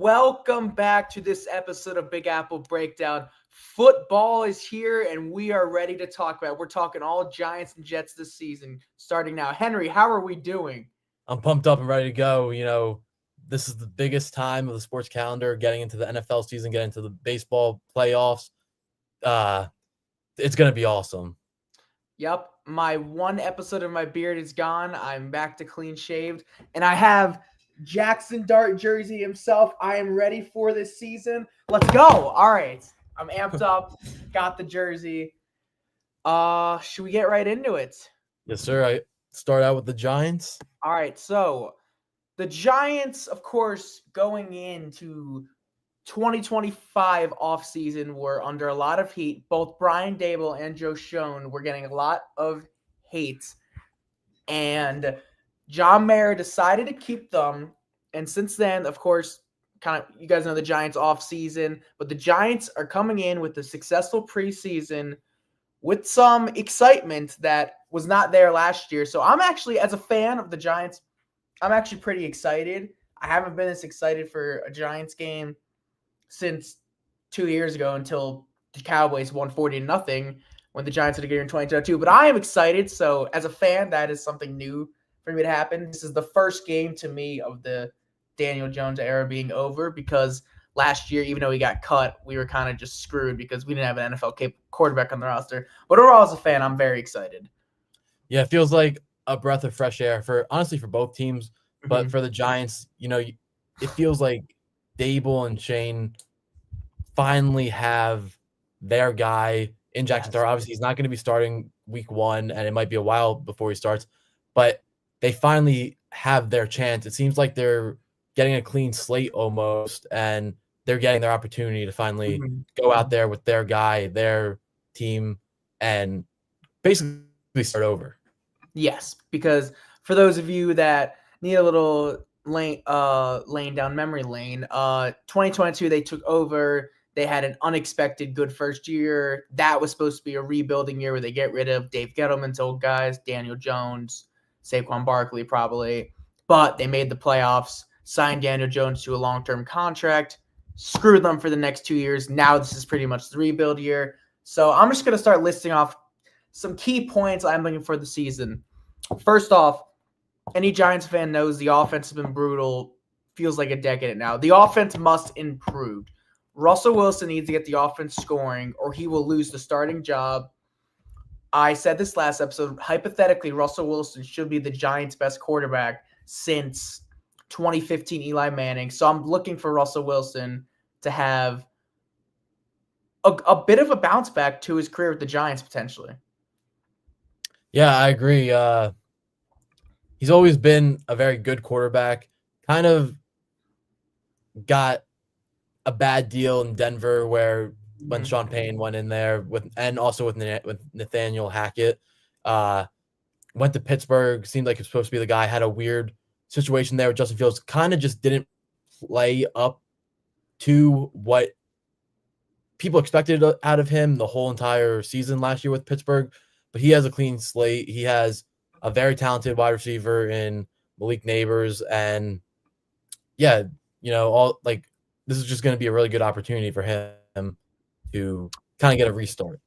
Welcome back to this episode of Big Apple Breakdown. Football is here and we are ready to talk about it. We're talking all Giants and Jets this season starting now. Henry, how are we doing? I'm pumped up and ready to go. This is the biggest time of the sports calendar, getting into the NFL season, getting into the baseball playoffs. It's going to be awesome. Yep, my one episode of my beard is gone. I'm back to clean shaved. And I have Jackson Dart jersey himself. I am ready for this season. Let's go. All right. I'm amped up. Got the jersey. Should we get right into it? Yes, sir. I start out with the Giants. All right. So the Giants, of course, going into 2025 offseason were under a lot of heat. Both Brian Dable and Joe Schoen were getting a lot of hate. And John Mayer decided to keep them. And since then, of course, you guys know the Giants offseason, but the Giants are coming in with a successful preseason with some excitement that was not there last year. So I'm actually, as a fan of the Giants, I'm actually pretty excited. I haven't been this excited for a Giants game since 2 years ago until the Cowboys won 40-0 when the Giants had a game in 2022. But I am excited. So as a fan, that is something new for me to happen. This is the first game to me of the Daniel Jones era being over, because last year, even though he got cut, we were kind of just screwed because we didn't have an NFL quarterback on the roster. But overall, as a fan, I'm very excited. Yeah, it feels like a breath of fresh air for both teams. But for the Giants, it feels like Dable and Shane finally have their guy in Jackson Dart. Obviously, he's not going to be starting week 1, and it might be a while before he starts. But they finally have their chance. It seems like they're getting a clean slate almost, and they're getting their opportunity to finally go out there with their guy, their team, and basically start over. Yes, because for those of you that need a little lane down memory lane, 2022 they took over. They had an unexpected good first year. That was supposed to be a rebuilding year where they get rid of Dave Gettleman's old guys, Daniel Jones, Saquon Barkley probably. But they made the playoffs, signed Daniel Jones to a long-term contract, screwed them for the next 2 years. Now this is pretty much the rebuild year. So I'm just going to start listing off some key points I'm looking for the season. First off, any Giants fan knows the offense has been brutal. Feels like a decade now. The offense must improve. Russell Wilson needs to get the offense scoring, or he will lose the starting job. I said this last episode. Hypothetically, Russell Wilson should be the Giants' best quarterback since 2015 Eli Manning. So I'm looking for Russell Wilson to have a bit of a bounce back to his career with the Giants potentially. Yeah, I agree. He's always been a very good quarterback. Kind of got a bad deal in Denver when Sean Payne went in there and also with Nathaniel Hackett. Went to Pittsburgh, seemed like he was supposed to be the guy, had a weird situation there with Justin Fields, kind of just didn't play up to what people expected out of him the whole entire season last year with Pittsburgh. But he has a clean slate. He has a very talented wide receiver in Malik Neighbors. And yeah, this is just going to be a really good opportunity for him to kind of get a restart.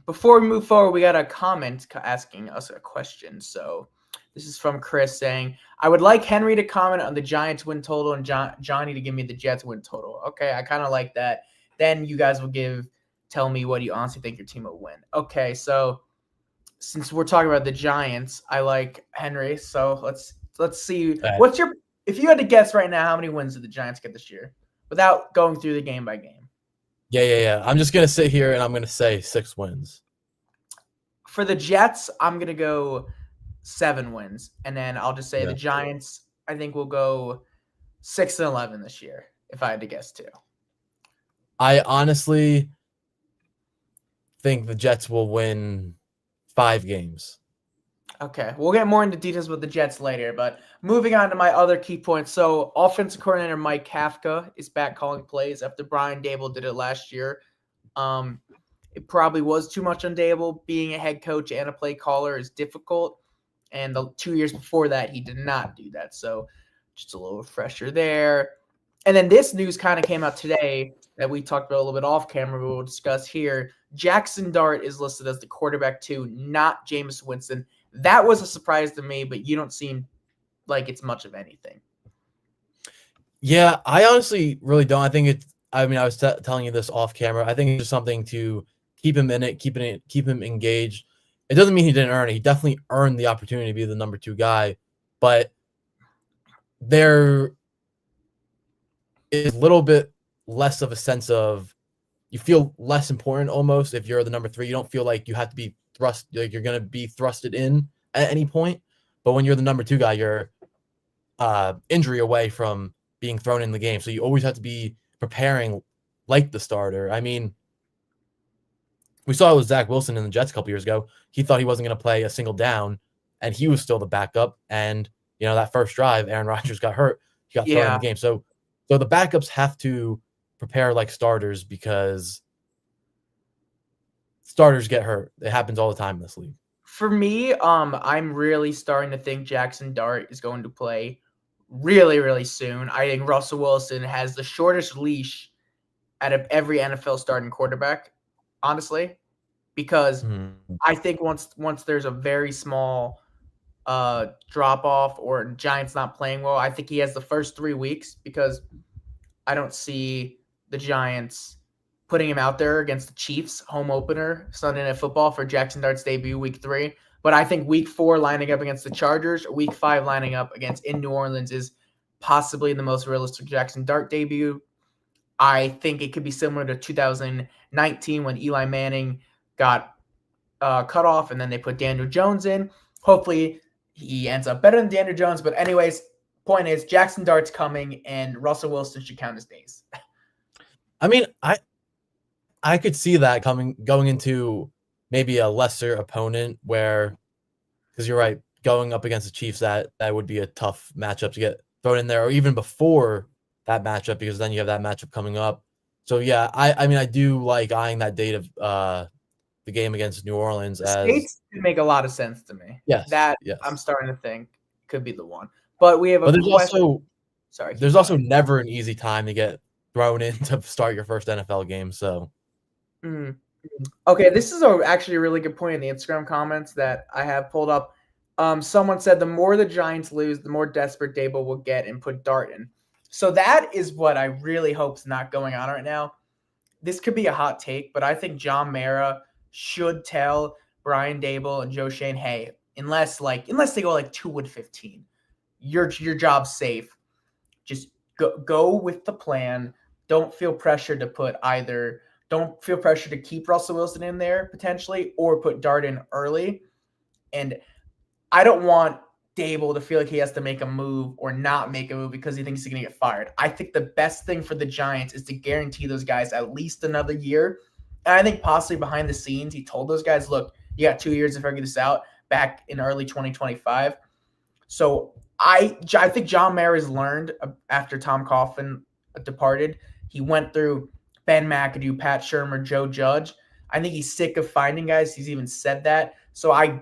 Before we move forward, we got a comment asking us a question. So this is from Chris saying, I would like Henry to comment on the Giants win total and Johnny to give me the Jets win total. Okay, I kind of like that. Then you guys will tell me what you honestly think your team will win. Okay, so since we're talking about the Giants, I like Henry. So let's see. If you had to guess right now, how many wins did the Giants get this year without going through the game by game? Yeah. I'm just going to sit here and I'm going to say 6 wins. For the Jets, I'm going to go 7 wins. And then I'll just say the Giants, I think, will go 6-11 this year, if I had to guess too. I honestly think the Jets will win 5 games. Okay, we'll get more into details with the Jets later, but moving on to my other key points. So offensive coordinator Mike Kafka is back calling plays after Brian Dable did it last year. It probably was too much on Dable. Being a head coach and a play caller is difficult, and the 2 years before that, he did not do that. So just a little refresher there. And then this news kind of came out today that we talked about a little bit off camera, but we'll discuss here. Jackson Dart is listed as the quarterback 2, not Jameis Winston. That was a surprise to me, but you don't seem like it's much of anything. Yeah, I honestly really don't. I think it's. I mean, I was telling you this off camera. I think it's just something to keep him in it, keep him engaged. It doesn't mean he didn't earn it. He definitely earned the opportunity to be the number 2 guy, but there is a little bit less of a sense of you feel less important almost if you're the number 3. You don't feel like you have to be like you're going to be thrusted in at any point. But when you're the number 2 guy, you're injury away from being thrown in the game. So you always have to be preparing like the starter. I mean, we saw it with Zach Wilson in the Jets a couple years ago. He thought he wasn't going to play a single down, and he was still the backup. And, that first drive, Aaron Rodgers got hurt. He got thrown in the game. So the backups have to prepare like starters because starters get hurt. It happens all the time in this league. For me, I'm really starting to think Jackson Dart is going to play really, really soon. I think Russell Wilson has the shortest leash out of every NFL starting quarterback, honestly, because I think once there's a very small drop off or Giants not playing well, I think he has the first 3 weeks because I don't see the Giants putting him out there against the Chiefs home opener Sunday Night Football for Jackson Dart's debut week 3. But I think week 4 lining up against the Chargers or week 5 lining up against in New Orleans is possibly the most realistic Jackson Dart debut. I think it could be similar to 2019 when Eli Manning got cut off and then they put Daniel Jones in. Hopefully he ends up better than Daniel Jones. But anyways, point is Jackson Dart's coming and Russell Wilson should count his days. I mean, I could see that going into maybe a lesser opponent where, because you're right, going up against the Chiefs, that would be a tough matchup to get thrown in there, or even before that matchup, because then you have that matchup coming up. So yeah, I mean, I do like eyeing that date of the game against New Orleans The as States make a lot of sense to me. yes, That yes. I'm starting to think could be the one. But we have a question. There's also never an easy time to get thrown in to start your first NFL game. So, okay, this is actually a really good point in the Instagram comments that I have pulled up. Someone said the more the Giants lose, the more desperate Dable will get and put Dart in. So that is what I really hope is not going on right now. This could be a hot take, but I think John Mara should tell Brian Dable and Joe Shane, hey, unless they go like 2-15, your job's safe. Just go with the plan. Don't feel pressure to put either. Don't feel pressure to keep Russell Wilson in there potentially or put Dart in early. And I don't want Dable to feel like he has to make a move or not make a move because he thinks he's going to get fired. I think the best thing for the Giants is to guarantee those guys at least another year. And I think possibly behind the scenes, he told those guys, look, you got 2 years to figure this out back in early 2025. So I think John Mara's learned after Tom Coughlin departed. He went through Ben McAdoo, Pat Shurmur, Joe Judge. I think he's sick of finding guys. He's even said that. So I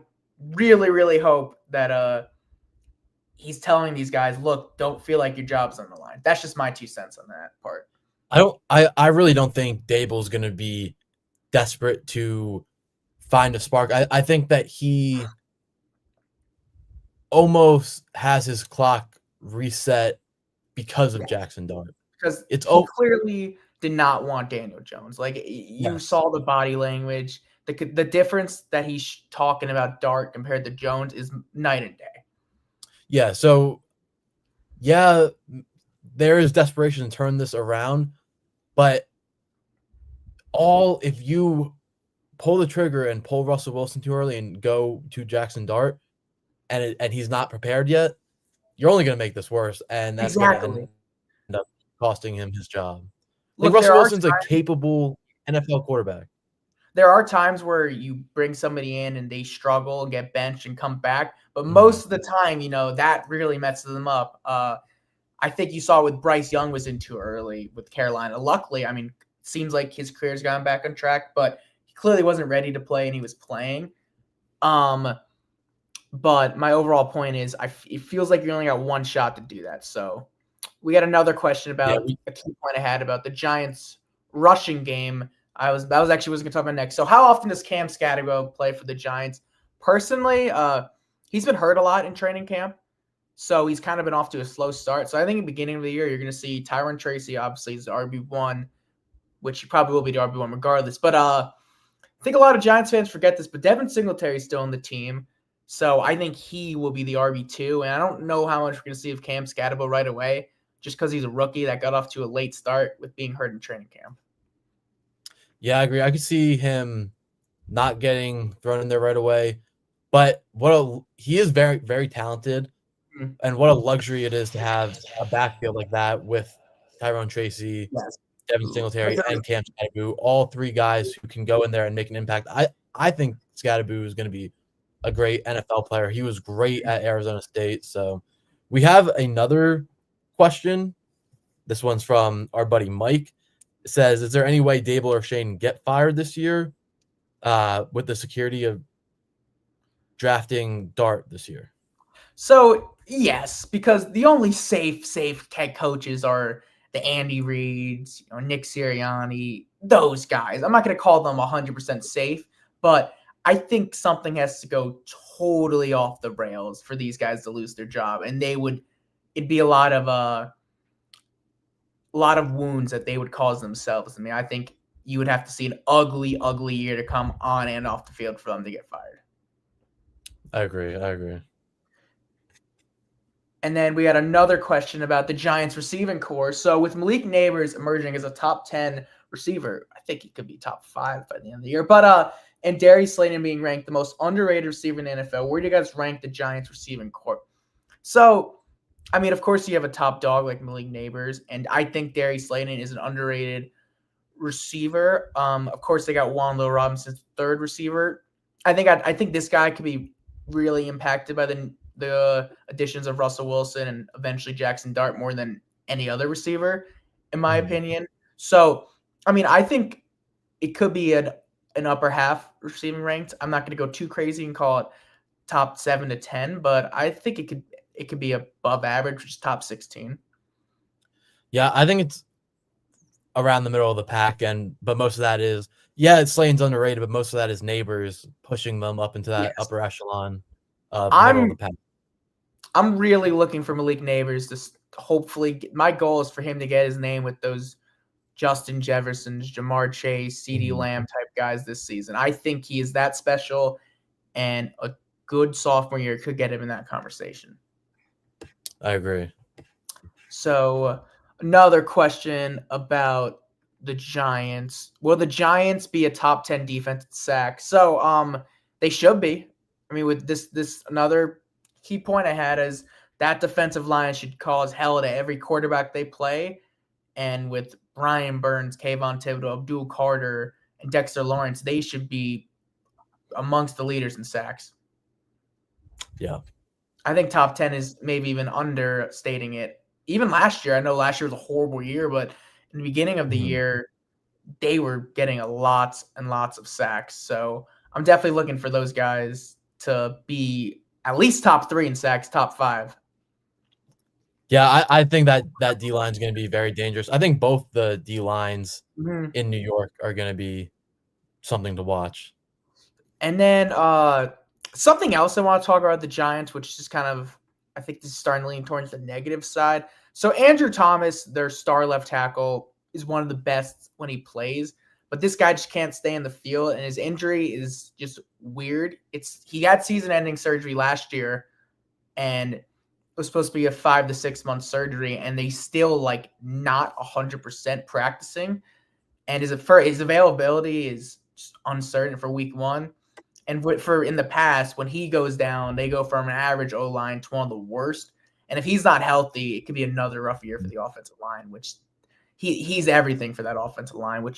really, really hope that he's telling these guys, look, don't feel like your job's on the line. That's just my 2 cents on that part. I really don't think Dable's going to be desperate to find a spark. I think that he almost has his clock reset because of Jackson Dart. Because he clearly did not want Daniel Jones. Like you saw the body language. The difference that he's talking about Dart compared to Jones is night and day. Yeah, so yeah, there is desperation to turn this around, but if you pull the trigger and pull Russell Wilson too early and go to Jackson Dart, and he's not prepared yet, you're only going to make this worse, and that's going to end up costing him his job. Look, Russell Wilson's a capable NFL quarterback. There are times where you bring somebody in and they struggle and get benched and come back, but most of the time, that really messes them up. I think you saw with Bryce Young was in too early with Carolina. Luckily, I mean, it seems like his career's gotten back on track, but he clearly wasn't ready to play and he was playing. But my overall point is it feels like you only got one shot to do that. So we got another question Yeah, about a key point I had about the Giants rushing game. That was actually was going to talk about next. So how often does Cam Scattergo play for the Giants? Personally, he's been hurt a lot in training camp, so he's kind of been off to a slow start. So I think at the beginning of the year, you're going to see Tyron Tracy obviously is the RB1, which he probably will be the RB1 regardless. But I think a lot of Giants fans forget this, but Devin Singletary is still on the team. So I think he will be the RB2. And I don't know how much we're going to see of Cam Scatterbo right away, just because he's a rookie that got off to a late start with being hurt in training camp. Yeah, I agree. I could see him not getting thrown in there right away, but he is very, very talented, and what a luxury it is to have a backfield like that with Tyrone Tracy, Yes. Devin Singletary, and Cam Scatterbo, all three guys who can go in there and make an impact. I think Scatterbo is going to be a great NFL player. He was great at Arizona State. So we have another question. This one's from our buddy Mike. It says, is there any way Dable or Shane get fired this year with the security of drafting Dart this year? So, yes, because the only safe head coaches are the Andy Reeds, Nick Sirianni, those guys. I'm not going to call them 100% safe, but I think something has to go totally off the rails for these guys to lose their job, and it'd be a lot of wounds that they would cause themselves. I mean, I think you would have to see an ugly, ugly year to come on and off the field for them to get fired. I agree. And then we had another question about the Giants receiving core. So with Malik Neighbors emerging as a top 10 receiver, I think he could be top 5 by the end of the year. But and Darius Slayton being ranked the most underrated receiver in the NFL, where do you guys rank the Giants receiving core? So, I mean, of course you have a top dog like Malik Neighbors, and I think Darius Slayton is an underrated receiver. Of course they got Juan Lil Robinson's third receiver. I think this guy could be really impacted by the additions of Russell Wilson and eventually Jackson Dart more than any other receiver, in my opinion. So, I mean, I think it could be an upper half receiving ranked. I'm not going to go too crazy and call it top 7 to 10, but I think it could be above average, which is top 16. Yeah, I think it's around the middle of the pack, but most of that is Slayton's underrated, but most of that is Neighbors pushing them up into that upper echelon of middle of the pack. I'm really looking for Malik Neighbors to hopefully. My goal is for him to get his name with those Justin Jeffersons, Jamar Chase, CeeDee Lamb type guys this season. I think he is that special, and a good sophomore year could get him in that conversation. I agree. So another question about the Giants. Will the Giants be a top 10 defense at sack? So they should be. I mean, with this another key point I had is that defensive line should cause hell to every quarterback they play. And with Brian Burns, Kayvon Thibodeau, Abdul Carter, and Dexter Lawrence, they should be amongst the leaders in sacks. Yeah. I think top 10 is maybe even understating it. Even last year, I know last year was a horrible year, but in the beginning of the year, they were getting lots and lots of sacks. So I'm definitely looking for those guys to be at least top 3 in sacks, top 5. Yeah, I think that D line is going to be very dangerous. I think both the D lines in New York are going to be something to watch. And then something else I want to talk about the Giants, which is kind of, I think this is starting to lean towards the negative side. So Andrew Thomas, their star left tackle, is one of the best when he plays, but this guy just can't stay in the field, and his injury is just weird. He had season-ending surgery last year, and it was supposed to be a 5 to 6 month surgery, and they still not 100% practicing, and his availability is just uncertain for week 1. And for in the past, when he goes down, they go from an average O-line to one of the worst. And if he's not healthy, it could be another rough year for the offensive line, which he's everything for that offensive line.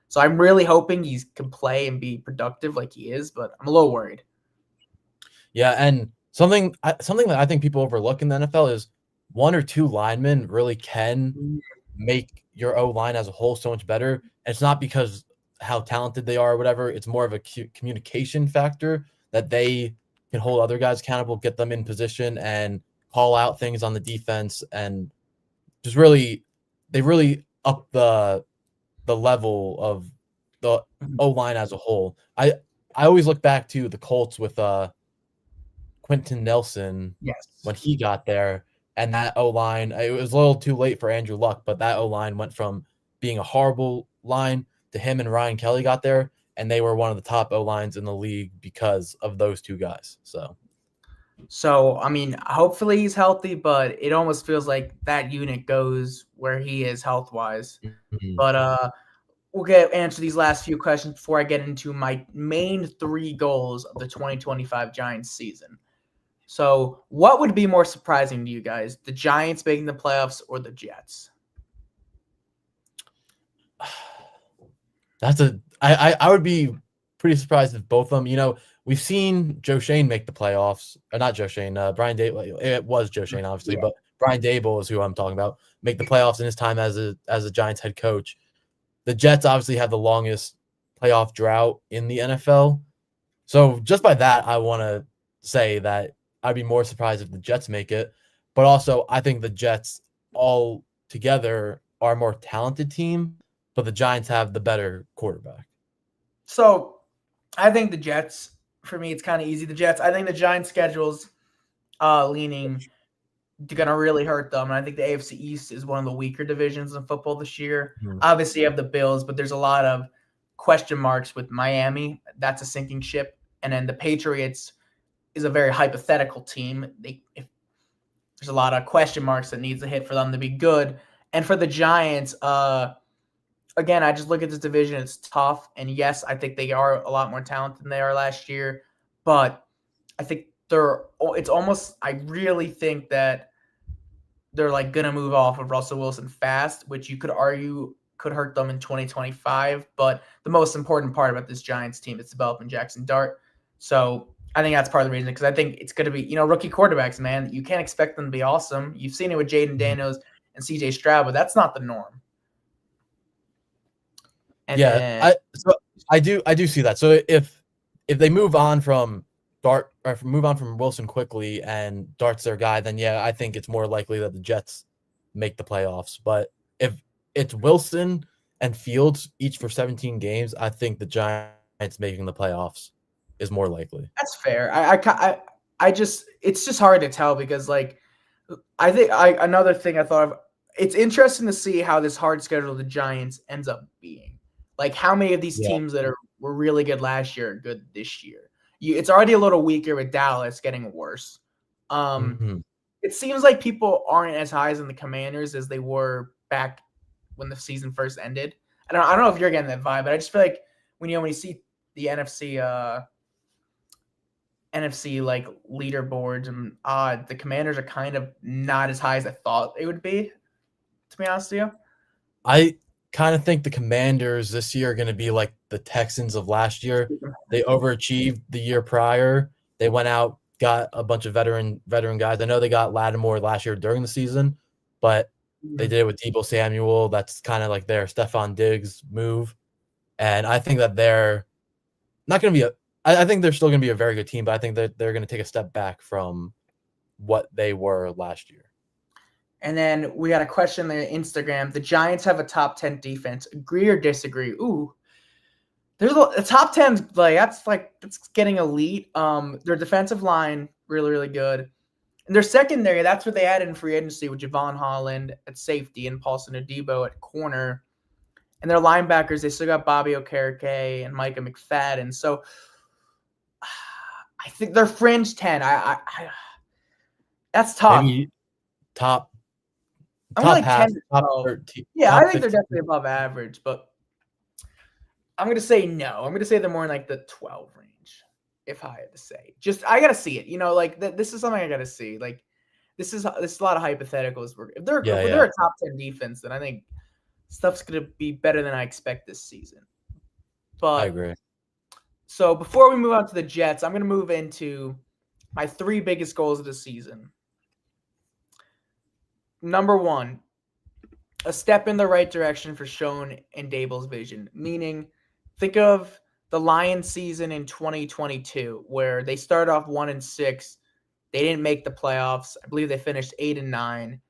So I'm really hoping he can play and be productive like he is, but I'm a little worried. Yeah, and something that I think people overlook in the NFL is 1 or 2 linemen really can make your O-line as a whole so much better. And it's not because how talented they are or whatever. It's more of a communication factor that they can hold other guys accountable, get them in position, and call out things on the defense. And just really they really up the level of the Mhm. O line as a whole. I always look back to the Colts with Quentin Nelson Yes. when he got there, and that O line. It was a little too late for Andrew Luck, but that O line went from being a horrible line to him and Ryan Kelly got there, and they were one of the top O lines in the league because of those two guys. So So, I mean, hopefully he's healthy, but it almost feels like that unit goes where he is health wise. mhm. But we'll get answer these last few questions before I get into my main three goals of the 2025 Giants season. So, what would be more surprising to you guys, the Giants making the playoffs or the Jets? That's a I would be pretty surprised if both of them. We've seen Joe Shane make the playoffs, or not Joe Shane, Brian Dable. It was Joe Shane, obviously, Yeah. but Brian Dable is who I'm talking about. Make the playoffs in his time as a Giants head coach. The Jets obviously have the longest playoff drought in the NFL. So just by that, I want to say that I'd be more surprised if the Jets make it. But also, I think the Jets all together are a more talented team, but the Giants have the better quarterback. So, I think the Jets, for me, it's kind of easy. The Jets, I think the Giants' schedule's leaning going to really hurt them. And I think the AFC East is one of the weaker divisions in football this year. Mhm. Obviously, you have the Bills, but there's a lot of question marks with Miami. That's a sinking ship. And then the Patriots is a very hypothetical team. There's a lot of question marks that needs to hit for them to be good. And for the Giants, again, I just look at this division. It's tough. And yes, I think they are a lot more talented than they are last year. But I think it's almost, I really think that they're like gonna move off of Russell Wilson fast, which you could argue could hurt them in 2025. But the most important part about this Giants team is developing Jackson Dart. So I think that's part of the reason because I think it's gonna be rookie quarterbacks, man. You can't expect them to be awesome. You've seen it with Jaden Daniels and CJ Stroud, but that's not the norm. And Yeah, then I do see that. So if they move on from Dart or move on from Wilson quickly and Dart's their guy, then yeah, I think it's more likely that the Jets make the playoffs. But if it's Wilson and Fields each for 17 games, I think the Giants making the playoffs is more likely. that's fair. I just it's just hard to tell because like I think another thing I thought of. It's interesting to see how this hard schedule of the Giants ends up being. Like how many of these Yeah. teams that were really good last year are good this year. It's already a little weaker with Dallas getting worse. Um, Mhm. it seems like people aren't as high as in the Commanders as they were back when the season first ended. I don't know if you're getting that vibe, but I just feel like when you see the NFC like leaderboards and the Commanders are kind of not as high as I thought they would be. To be honest with you, I kind of think the Commanders this year are going to be like the Texans of last year. They overachieved the year prior. They went out, got a bunch of veteran guys. I know they got Lattimore last year during the season, but they Mhm. did it with Debo Samuel. That's kind of like their Stephon Diggs move. And I think that they're not going to be I think they're still going to be a very good team, but I think that they're going to take a step back from what they were last year. And then we got a question on Instagram. The Giants have a top 10 defense. Agree or disagree? Ooh, there's a top 10 that's getting elite. Their defensive line really really good. And their secondary, that's what they added in free agency with Javon Holland at safety and Paulson Adebo at corner. And their linebackers, they still got Bobby Okereke and Micah McFadden. So I think they're fringe 10. That's tough. Maybe top I'm gonna top like 10 half, to top 12. 13, Yeah, I top think they're 15. definitely above average, but I'm gonna say no. I'm gonna say they're more in like the 12 range, if I had to say. Just I gotta see it. Like this is something I gotta see. Like this is a lot of hypotheticals. Yeah, If yeah, they're a top 10 defense, then I think stuff's gonna be better than I expect this season. I But agree. so before we move on to the Jets, I'm gonna move into my three biggest goals of the season. Number one, a step in the right direction for Schoen and Dable's vision. Meaning, think of the Lions season in 2022, where they started off 1-6. They didn't make the playoffs. I believe they finished 8-9.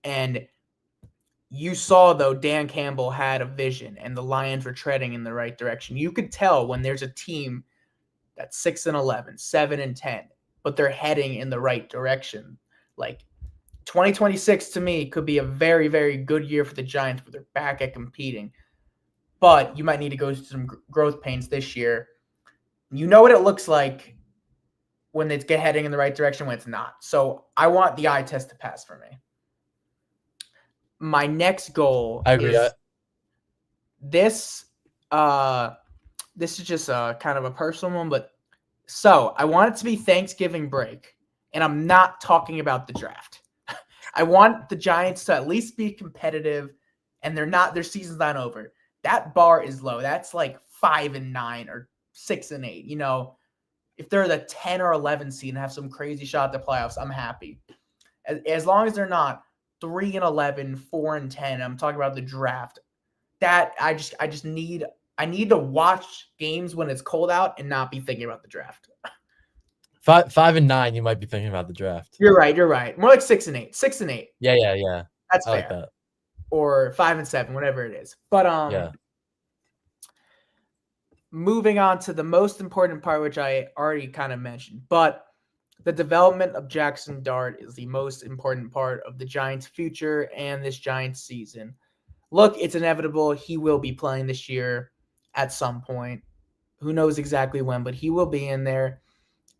And You saw, though, Dan Campbell had a vision and the Lions were treading in the right direction. You could tell when there's a team that's 6-11, 7-10, but they're heading in the right direction. Like 2026 to me could be a very, very good year for the Giants where they're back at competing. But you might need to go through some growth pains this year. You know what it looks like when it's heading in the right direction when it's not. So I want the eye test to pass for me. My next goal I agree. is this. This is just kind of a personal one, but so I want it to be Thanksgiving break, and I'm not talking about the draft. I want the Giants to at least be competitive, and their season's not over. That bar is low. That's like 5-9 or 6-8. You know, if they're the 10 or 11 seed and have some crazy shot at the playoffs, I'm happy. As long as they're not 3-11, 4-10. I'm talking about the draft. That I need to watch games when it's cold out and not be thinking about the draft. 5-9, you might be thinking about the draft. You're right. More like 6-8. 6-8. Yeah. That's I fair. like that. Or 5-7, whatever it is. But Yeah. moving on to the most important part, which I already kind of mentioned, but the development of Jackson Dart is the most important part of the Giants' future and this Giants season. Look, it's inevitable. He will be playing this year at some point. Who knows exactly when, but he will be in there.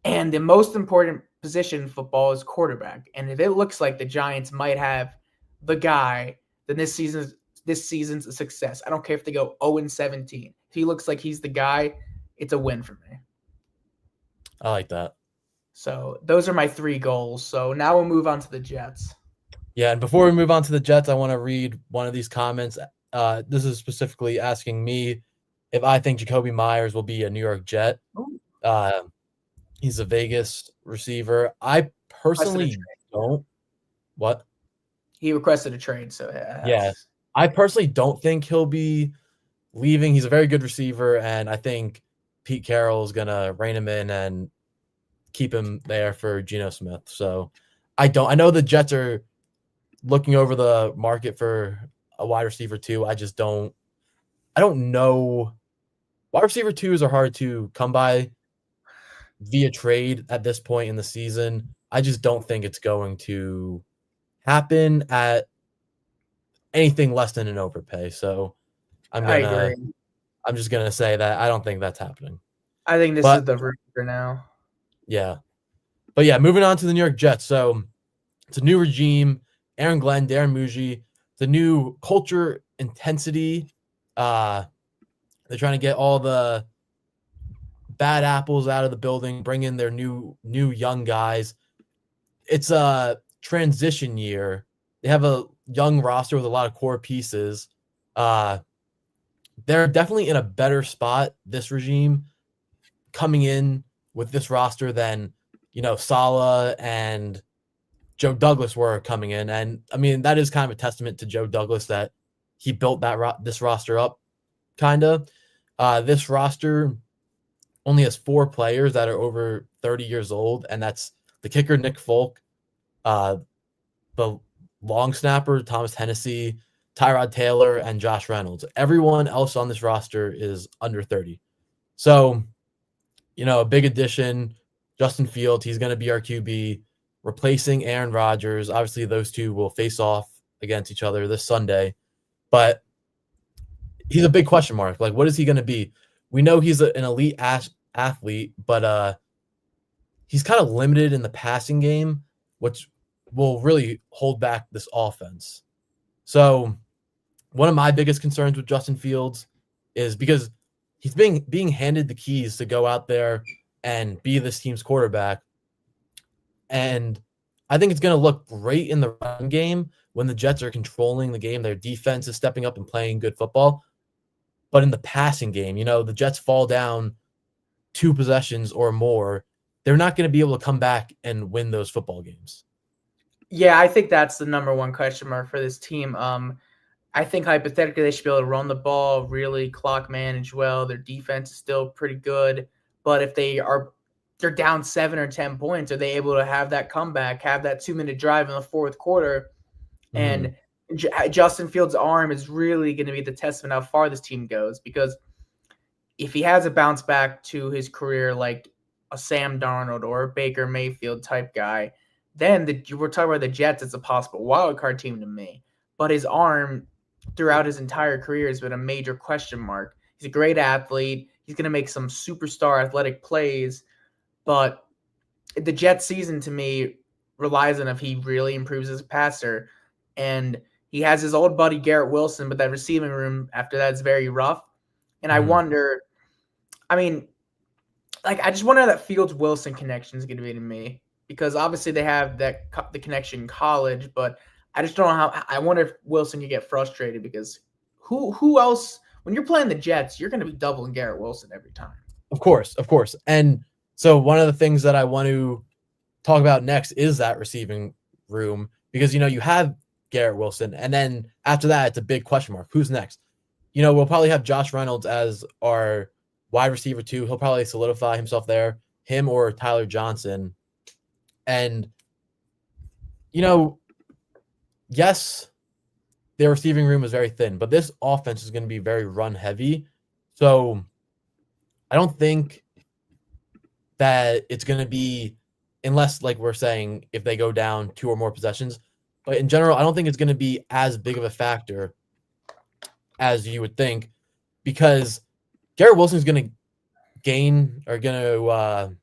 And the most important position in football is quarterback. And if it looks like the Giants might have the guy, then this season's a success. I don't care if they go 0-17. If he looks like he's the guy, it's a win for me. I like that. So those are my 3 goals. So now we'll move on to the Jets. Yeah, and before we move on to the Jets, I want to read one of these comments. This is specifically asking me if I think Jacoby Myers will be a New York Jet. He's a Vegas receiver. I personally don't. What? He requested a trade, so yeah. I personally don't think he'll be leaving. He's a very good receiver, and I think Pete Carroll is gonna rein him in and keep him there for Geno Smith. So I know the Jets are looking over the market for a wide receiver too. I don't know. Wide receiver twos are hard to come by via trade at this point in the season. I just don't think it's going to happen at anything less than an overpay. So I'm just gonna say that I don't think that's happening. I think this is the route for now. Yeah. But yeah, moving on to the New York Jets. So it's a new regime. Aaron Glenn, Darren Muji, the new culture, intensity. They're trying to get all the bad apples out of the building, bring in their new young guys. It's a transition year. They have a young roster with a lot of core pieces. They're definitely in a better spot, this regime, coming in with this roster than, Saleh and Joe Douglas were coming in. And I mean, that is kind of a testament to Joe Douglas that he built this roster up, kind of. This roster only has 4 players that are over 30 years old, and that's the kicker, Nick Folk, the long snapper, Thomas Hennessy, Tyrod Taylor, and Josh Reynolds. Everyone else on this roster is under 30. So, a big addition, Justin Fields, he's going to be our QB, replacing Aaron Rodgers. Obviously, those two will face off against each other this Sunday, but he's a big question mark. Like, what is he going to be? We know he's an elite athlete, but he's kind of limited in the passing game, which will really hold back this offense. So one of my biggest concerns with Justin Fields is because he's being handed the keys to go out there and be this team's quarterback. And I think it's going to look great in the run game when the Jets are controlling the game. Their defense is stepping up and playing good football. But in the passing game, the Jets fall down 2 possessions or more. They're not going to be able to come back and win those football games. Yeah, I think that's the number one question mark for this team. I think hypothetically they should be able to run the ball, really clock manage well. Their defense is still pretty good. But if they're down 7 or 10 points, are they able to have that comeback, have that 2-minute drive in the fourth quarter? And Justin Fields' arm is really going to be the testament how far this team goes, because if he has a bounce back to his career like a Sam Darnold or a Baker Mayfield type guy, then we're talking about the Jets. It's a possible wild card team to me. But his arm throughout his entire career has been a major question mark. He's a great athlete. He's going to make some superstar athletic plays, but the Jets season to me relies on if he really improves as a passer. And he has his old buddy Garrett Wilson, but that receiving room after that is very rough. And I wonder, I mean, like I just wonder how that Fields Wilson connection is going to be to me, because obviously they have the connection in college, but I just don't know how. I wonder if Wilson could get frustrated, because who else, when you're playing the Jets, you're going to be doubling Garrett Wilson every time. Of course, of course. And so one of the things that I want to talk about next is that receiving room, because you have Garrett Wilson, and then after that it's a big question mark. Who's next? We'll probably have Josh Reynolds as our wide receiver 2. He'll probably solidify himself there, him or Tyler Johnson. And yes, their receiving room is very thin, but this offense is going to be very run heavy. So I don't think that it's going to be, unless, like we're saying, if they go down 2 or more possessions. But in general, I don't think it's going to be as big of a factor as you would think, because Garrett Wilson is going to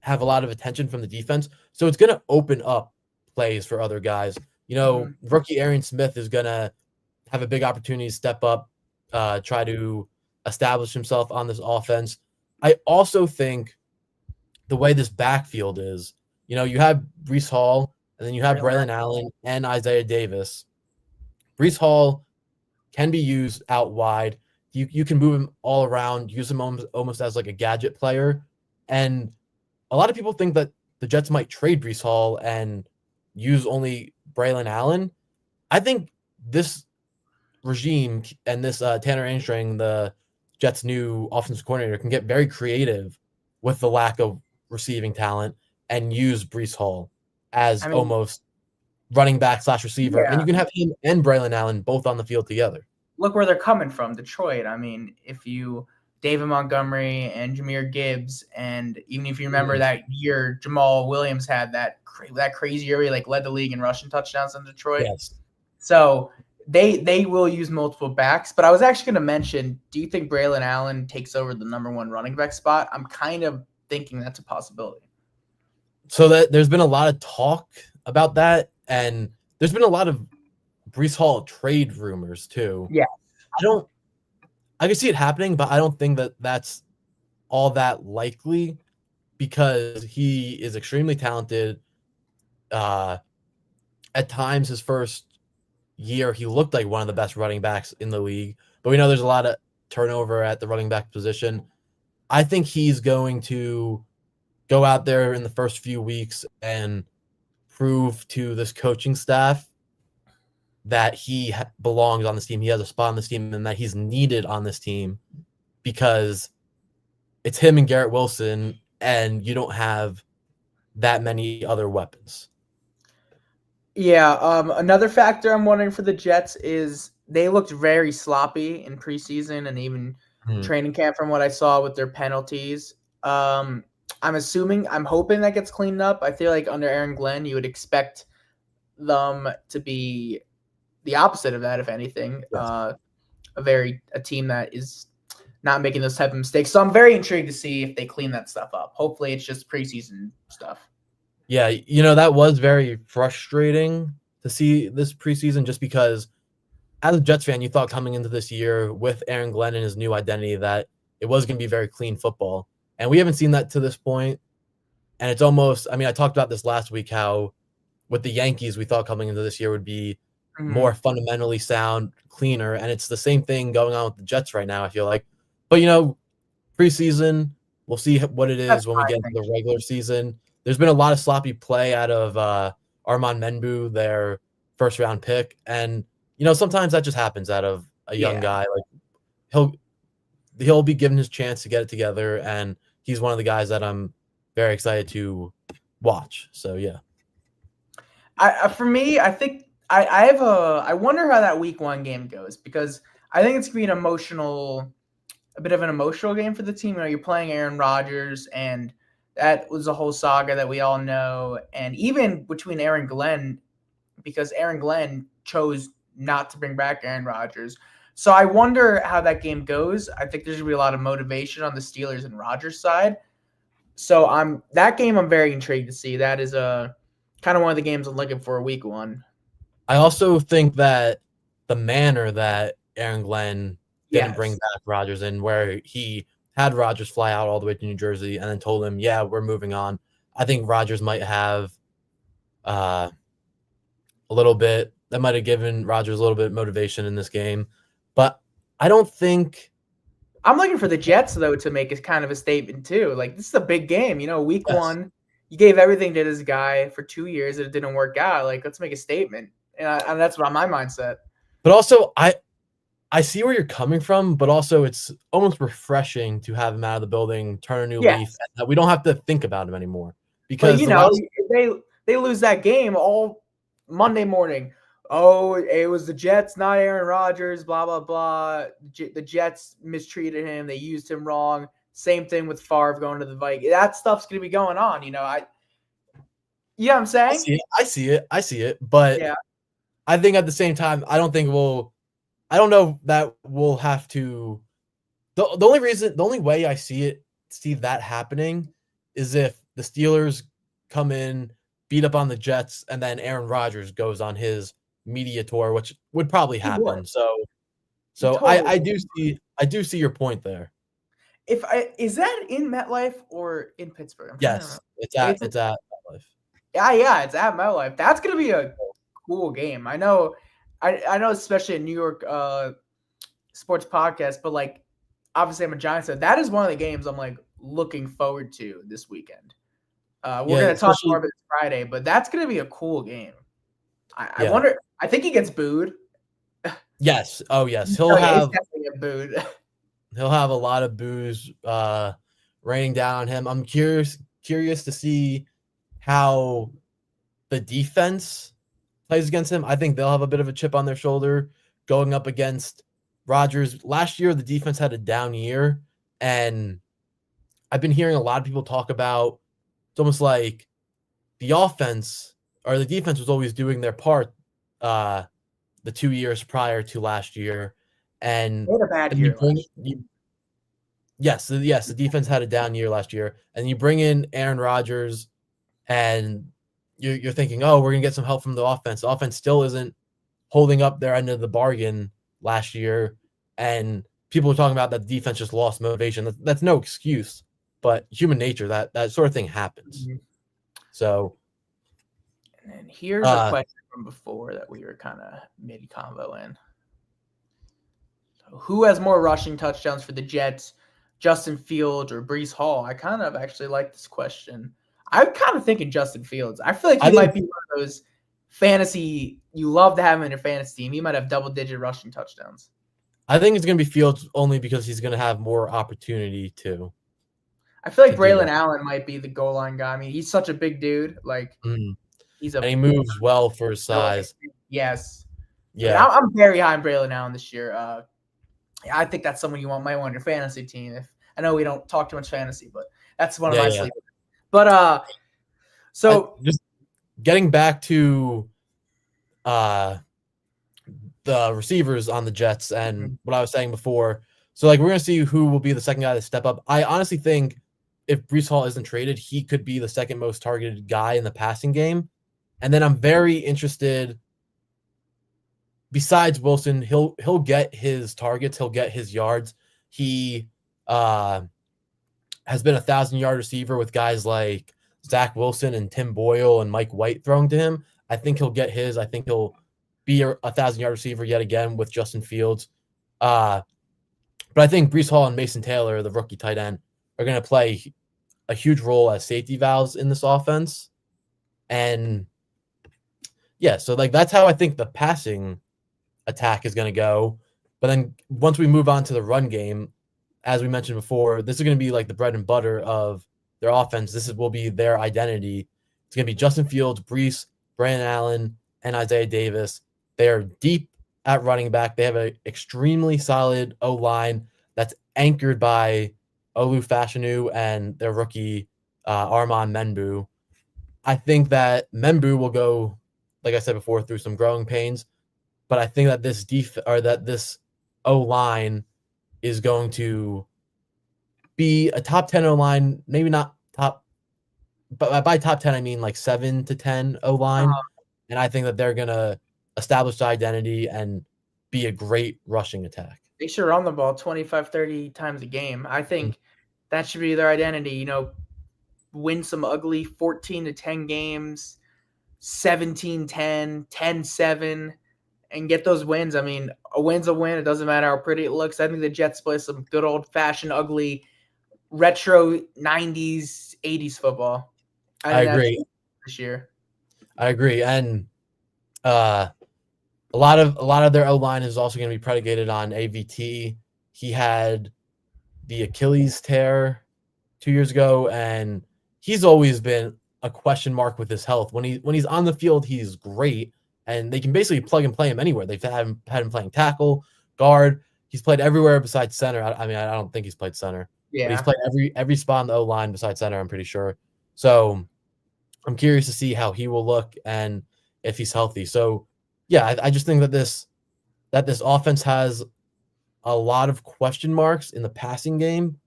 have a lot of attention from the defense. So it's going to open up plays for other guys. Rookie Arian Smith is going to have a big opportunity to step up, try to establish himself on this offense. I also think the way this backfield is, you have Breece Hall, and then you have Braylon Allen and Isaiah Davis. Breece Hall can be used out wide. You can move him all around, use him almost as like a gadget player. And a lot of people think that the Jets might trade Breece Hall and use only Braylon Allen. I think this regime and this Tanner Ansstring, the Jets' new offensive coordinator, can get very creative with the lack of receiving talent and use Breece Hall as almost running back / receiver. Yeah. And you can have him and Braylon Allen both on the field together. Look where they're coming from, Detroit. I mean, if you David Montgomery and Jahmyr Gibbs, and even if you remember that year Jamal Williams had that crazy year where he led the league in rushing touchdowns in Detroit. Yes. So they will use multiple backs. But I was actually going to mention, do you think Braylon Allen takes over the number 1 running back spot? I'm kind of thinking that's a possibility. So that there's been a lot of talk about that, and there's been a lot of Breece Hall trade rumors too. Yeah. I can see it happening, but I don't think that that's all that likely, because he is extremely talented. At times, his first year, he looked like one of the best running backs in the league, but we know there's a lot of turnover at the running back position. I think he's going to go out there in the first few weeks and prove to this coaching staff that he belongs on this team. He has a spot on this team, and that he's needed on this team, because it's him and Garrett Wilson, and you don't have that many other weapons. Yeah. Another factor I'm wondering for the Jets is they looked very sloppy in preseason and even training camp from what I saw with their penalties. I'm hoping that gets cleaned up. I feel like under Aaron Glenn, you would expect them to be the opposite of that, if anything. Yes. A team that is not making those type of mistakes. So I'm very intrigued to see if they clean that stuff up. Hopefully it's just preseason stuff. Yeah, that was very frustrating to see this preseason, just because as a Jets fan, you thought coming into this year with Aaron Glenn and his new identity that it was going to be very clean football. And we haven't seen that to this point. And it's almost, I talked about this last week, how with the Yankees, we thought coming into this year would be more fundamentally sound, cleaner. And it's the same thing going on with the Jets right now, I feel like. But, preseason, we'll see what it is when we get into the regular season. There's been a lot of sloppy play out of Armand Menbu, their first-round pick. And, sometimes that just happens out of a young guy. Like, he'll be given his chance to get it together, and he's one of the guys that I'm very excited to watch. So, yeah. For me, I think I wonder how that week 1 game goes, because I think it's gonna be a bit of an emotional game for the team. You know, you're playing Aaron Rodgers, and that was a whole saga that we all know. And even between Aaron Glenn, because Aaron Glenn chose not to bring back Aaron Rodgers. So I wonder how that game goes. I think there's gonna be a lot of motivation on the Steelers and Rodgers side. So that game I'm very intrigued to see. That is a kind of one of the games I'm looking for week 1. I also think that the manner that Aaron Glenn didn't bring Yes. back Rodgers in, where he had Rodgers fly out all the way to New Jersey and then told him, "Yeah, we're moving on." I think Rodgers might have a little bit. That might have given Rodgers a little bit of motivation in this game, but I don't think. I'm looking for the Jets though to make a kind of a statement too. Like, this is a big game, week Yes, 1, you gave everything to this guy for 2 years and it didn't work out. Like, let's make a statement. And that's what my mindset. but also I see where you're coming from, but also it's almost refreshing to have him out of the building, turn a new Yes. leaf, and that we don't have to think about him anymore. But Because the last they lose that game all Monday morning. Oh, it was the Jets, not Aaron Rodgers, blah blah blah. The Jets mistreated him. They used him wrong. Same thing with Favre going to the Vikings. That stuff's gonna be going on. You know what I'm saying? I see it, but Yeah. I think at the same time, I don't know that we'll have to. The only way I see that happening is if the Steelers come in, beat up on the Jets, and then Aaron Rodgers goes on his media tour, which would probably He would. happen. So, He so totally would. I do see your point there. Is that in MetLife or in Pittsburgh? I'm trying to Yes, remember. It's it's at MetLife. yeah, it's at MetLife. That's gonna be a cool game. I know, especially in New York sports podcast, but like, obviously I'm a Giants fan. That is one of the games I'm like looking forward to this weekend. We're Yeah, gonna talk more especially about this Friday, but that's gonna be a cool game. I yeah. wonder. I think he gets booed. Yes. Oh yes. Oh yeah, he's definitely get booed. He'll have a lot of boos raining down on him. I'm curious to see how the defense plays against him. I think they'll have a bit of a chip on their shoulder going up against Rodgers. Last year, the defense had a down year, and I've been hearing a lot of people talk about it's almost like the offense or the defense was always doing their part the 2 years prior to last year, and They had a bad then you year bring last you yes, the defense had a down year last year, and you bring in Aaron Rodgers, and you're thinking, oh, we're gonna get some help from the offense. The offense still isn't holding up their end of the bargain last year, and people are talking about that the defense just lost motivation. That's no excuse, but human nature, that sort of thing happens. year. So, And then here's a question from before that we were kind of mid convo in. Who has more rushing touchdowns for the Jets, Justin Fields or Brees Hall? I kind of actually like this question. I'm kind of thinking Justin Fields. I feel like he might be one of those fantasy you love to have him in your fantasy team. He might have double-digit rushing touchdowns. I think it's going to be Fields only because he's going to have more opportunity to. I feel like Braylon Allen might be the goal line guy. I mean, he's such a big dude. Like, and he moves well for his size. Yes. Yeah. I'm very high on Braylon Allen this year. I think that's someone you might want on your fantasy team. If I know we don't talk too much fantasy, but that's one of my sleepers. But so just getting back to the receivers on the Jets and what I was saying before. So like we're gonna see who will be the second guy to step up. I honestly think if Brees Hall isn't traded, he could be the second most targeted guy in the passing game. And then I'm very interested. Besides Wilson, he'll get his targets, he'll get his yards. He has been 1,000-yard receiver with guys like Zach Wilson and Tim Boyle and Mike White throwing to him. I think he'll get his. I think he'll be a 1,000-yard receiver yet again with Justin Fields. But I think Brees Hall and Mason Taylor, the rookie tight end, are going to play a huge role as safety valves in this offense. And yeah, so like that's how I think the passing attack is going to go. But then once we move on to the run game, as we mentioned before, this is going to be like the bread and butter of their offense. Will be their identity. It's going to be Justin Fields, Brees, Brandon Allen, and Isaiah Davis. They are deep at running back. They have an extremely solid O line that's anchored by Olu Fashanu and their rookie Armand Menbu. I think that Menbu will go, like I said before, through some growing pains, but I think that this O line is going to be a top 10 O line, maybe not top, but by top 10 I mean like 7 to 10 O line, and I think that they're gonna establish the identity and be a great rushing attack. They should run the ball 25, 30 times a game. I think that should be their identity. Win some ugly 14-10 games, 17-10, 10-7, and get those wins. I mean, a win's a win. It doesn't matter how pretty it looks. I think the Jets play some good old-fashioned, ugly, retro 90s, 80s football. I agree. This year. I agree. And a lot of their O-line is also going to be predicated on AVT. He had the Achilles tear 2 years ago, and he's always been a question mark with his health. When he's on the field, he's great, and they can basically plug and play him anywhere. They've had him playing tackle, guard. He's played everywhere besides center. I mean, I don't think he's played center. Yeah. But he's played every spot on the O-line besides center, I'm pretty sure. So I'm curious to see how he will look and if he's healthy. So yeah, I just think that this offense has a lot of question marks in the passing game,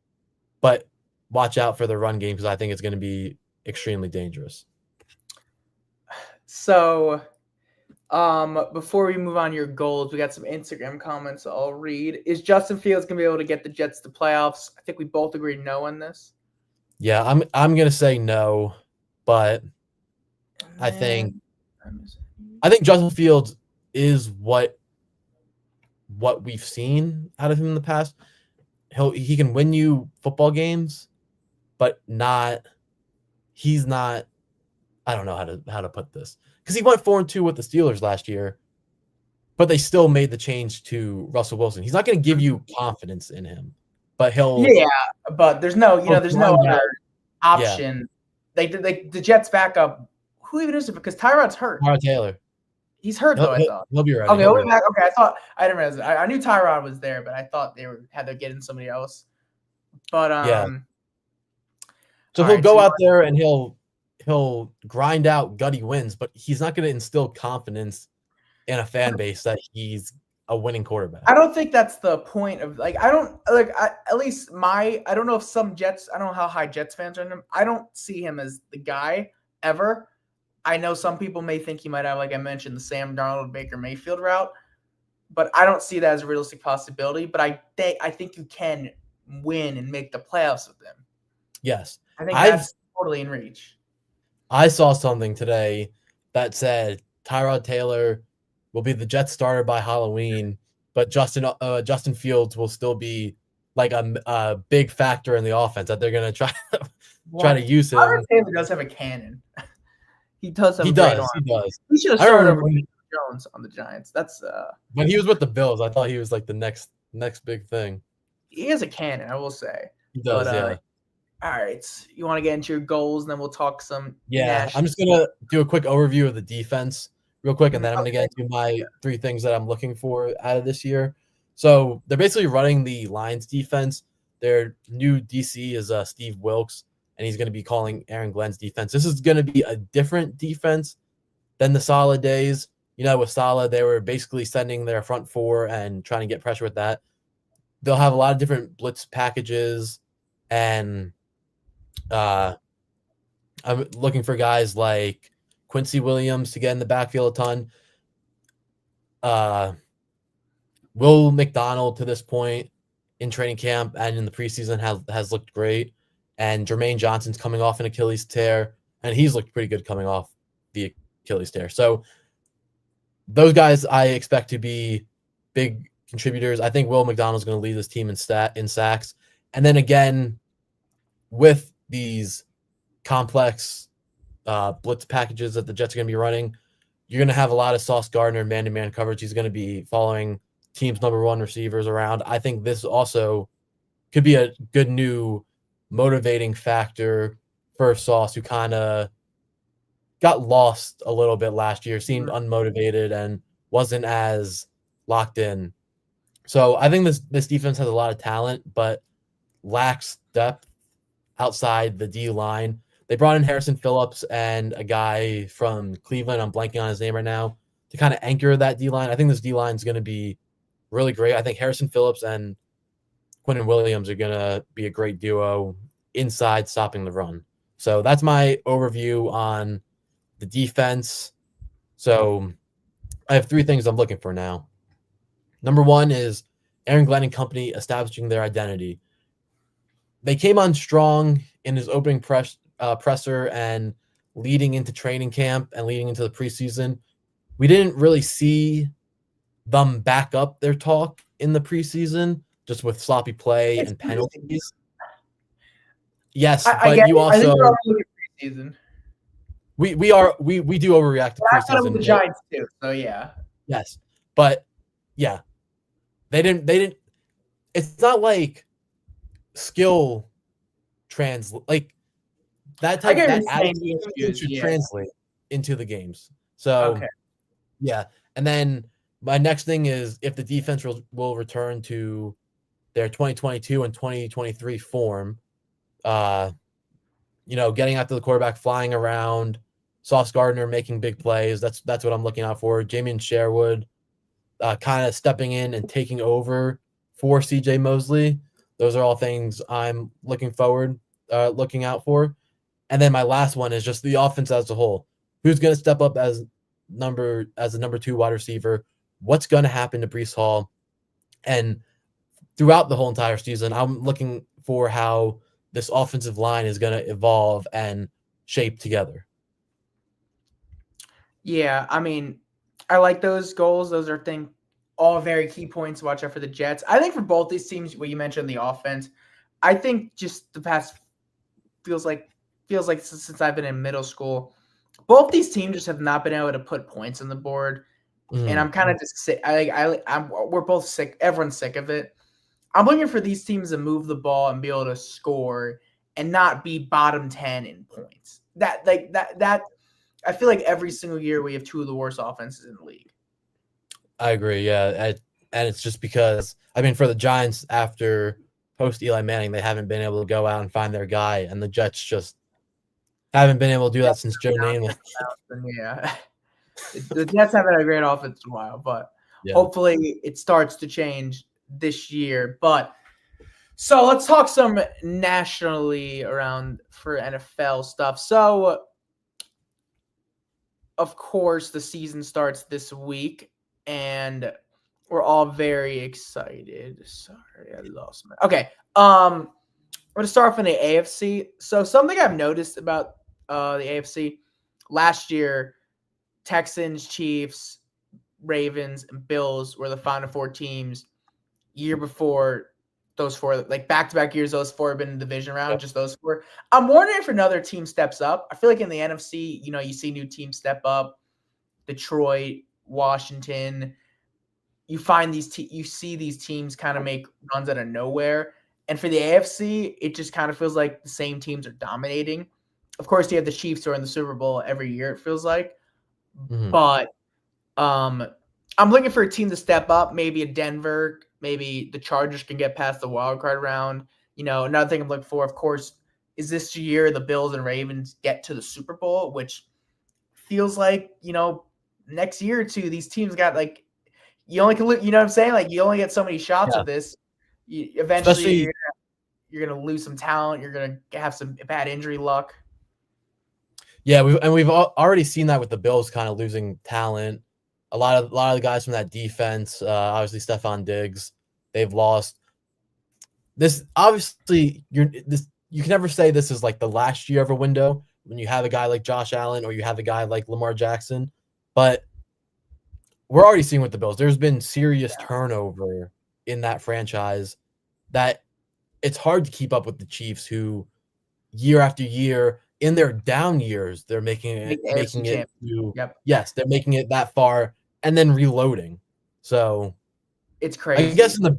but watch out for the run game because I think it's going to be extremely dangerous. So, before we move on to your goals, we got some Instagram comments I'll read. Is Justin Fields going to be able to get the Jets to playoffs? I think we both agree no on this. Yeah, I'm going to say no, but I think Justin Fields is what we've seen out of him in the past. He can win you football games, but he's not. I don't know how to put this because he went 4-2 with the Steelers last year, but they still made the change to Russell Wilson. He's not going to give you confidence in him, but he'll. Yeah, but there's no other option. Yeah. The Jets backup. Who even is it? Because Tyrod's hurt. Tyrod Taylor. He's hurt though. I thought he'll be right. Okay, he'll be back. Okay, I didn't realize. I knew Tyrod was there, but I thought they had to get in somebody else. But yeah. So he'll go out there and he'll grind out gutty wins, but he's not going to instill confidence in a fan base that he's a winning quarterback. I don't think that's the point of I don't know if some Jets. I don't know how high Jets fans are in him. I don't see him as the guy ever. I know some people may think he might have, like I mentioned, the Sam Darnold, Baker Mayfield route, but I don't see that as a realistic possibility. But I think you can win and make the playoffs with them. Yes. I think that's totally in reach. I saw something today that said Tyrod Taylor will be the Jets starter by Halloween, but Justin Fields will still be like a big factor in the offense that they're going to try to use him. Tyrod Taylor does have a cannon. He does. He does. He should have started over Jones on the Giants. That's when he was with the Bills. I thought he was like the next big thing. He has a cannon, I will say. He does. Yeah. All right. You want to get into your goals, and then we'll talk some. Yeah. I'm just gonna do a quick overview of the defense real quick, and then I'm gonna get into my 3 things that I'm looking for out of this year. So they're basically running the Lions defense. Their new DC is Steve Wilkes. And he's going to be calling Aaron Glenn's defense. This is going to be a different defense than the Saleh days. With Saleh, they were basically sending their front 4 and trying to get pressure with that. They'll have a lot of different blitz packages, and I'm looking for guys like Quincy Williams to get in the backfield a ton. Will McDonald to this point in training camp and in the preseason has looked great. And Jermaine Johnson's coming off an Achilles tear, and he's looked pretty good coming off the Achilles tear. So those guys I expect to be big contributors. I think Will McDonald's going to lead this team in sacks. And then again, with these complex blitz packages that the Jets are going to be running, you're going to have a lot of Sauce Gardner man-to-man coverage. He's going to be following team's number 1 receivers around. I think this also could be a good new motivating factor for Sauce, who kind of got lost a little bit last year, seemed Mhm. unmotivated and wasn't as locked in. So I think this defense has a lot of talent, but lacks depth outside the D line. They brought in Harrison Phillips and a guy from Cleveland. I'm blanking on his name right now to kind of anchor that D line. I think this D line is going to be really great. I think Harrison Phillips and Quentin Williams are going to be a great duo inside stopping the run. So that's my overview on the defense. So I have three things I'm looking for now. Number one is Aaron Glenn and company establishing their identity. They came on strong in his opening presser and leading into training camp and leading into the preseason. We didn't really see them back up their talk in the preseason, just with sloppy play It's and preseason. penalties. Yes, I but get you it. I think we're also all looking at preseason. we do overreact to But I've done it with preseason. the Giants too. So yeah. Yes, but yeah, they didn't. It's not like skill like I get what that you're saying. attitude The issues. should Yeah. translate into the games. So Okay. yeah, and then my next thing is if the defense will return to their 2022 and 2023 form. Uh, getting after the quarterback, flying around, Sauce Gardner making big plays. That's what I'm looking out for. Jamian Sherwood kind of stepping in and taking over for CJ Mosley. Those are all things I'm looking out for. And then my last one is just the offense as a whole. Who's going to step up as a number two wide receiver? What's going to happen to Breece Hall? And throughout the whole entire season, I'm looking for how this offensive line is going to evolve and shape together. Yeah, I mean, I like those goals. Those are all very key points to watch out for the Jets. I think for both these teams, what you mentioned the offense, I think just the past feels like since I've been in middle school, both these teams just have not been able to put points on the board, and Mm, I'm kind of just sick. We're both sick. Everyone's sick of it. I'm looking for these teams to move the ball and be able to score and not be bottom 10 in points. That I feel like every single year we have two of the worst offenses in the league. I agree. Yeah, and it's just because for the Giants after post Eli Manning, they haven't been able to go out and find their guy, and the Jets just haven't been able to do that since Joe Namath. Yeah. The Jets haven't had a great offense in a while, but Yeah. hopefully it starts to change this year. But so let's talk some nationally around for NFL stuff. So of course the season starts this week and we're all very excited. Sorry, I lost my okay. I'm gonna start off in the AFC. So something I've noticed about the AFC last year, Texans, Chiefs, Ravens, and Bills were the final four teams. Year before, those four, like back-to-back years, those four have been in the division round, just those four. I'm wondering if another team steps up. I feel like in the NFC, you see new teams step up. Detroit, Washington. You see these teams kind of make runs out of nowhere. And for the AFC, it just kind of feels like the same teams are dominating. Of course, you have the Chiefs who are in the Super Bowl every year, it feels like. Mm-hmm. But I'm looking for a team to step up, maybe a Denver, maybe the Chargers can get past the wild card round. Another thing I'm looking for, of course, is this year the Bills and Ravens get to the Super Bowl, which feels like, next year or two, these teams got like, you only can, you know what I'm saying? Like, you only get so many shots Yeah. at this. Eventually, Especially you're gonna lose some talent. You're gonna have some bad injury luck. Yeah, we've already seen that with the Bills kind of losing talent. A lot of the guys from that defense, obviously Stephon Diggs, they've lost. This obviously you can never say this is like the last year of a window when you have a guy like Josh Allen or you have a guy like Lamar Jackson, but we're already seeing with the Bills. There's been serious turnover in that franchise that it's hard to keep up with the Chiefs who year after year in their down years, they're making it to Yep. yes, they're making it that far and then reloading. So It's I crazy. guess the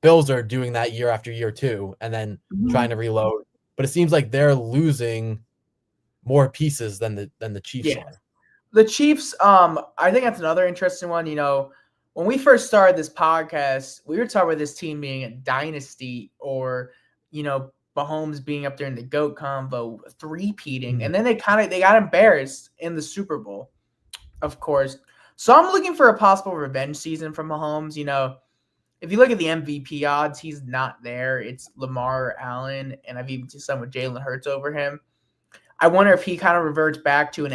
Bills are doing that year after year too, and then trying to reload. But it seems like they're losing more pieces than the Chiefs Yeah. are. The Chiefs, I think that's another interesting one. When we first started this podcast, we were talking about this team being a dynasty or, Mahomes being up there in the GOAT combo, three-peating. And then they got embarrassed in the Super Bowl, of course. So I'm looking for a possible revenge season from Mahomes. If you look at the MVP odds, he's not there. It's Lamar Allen, and I've even seen some with Jalen Hurts over him. I wonder if he kind of reverts back to an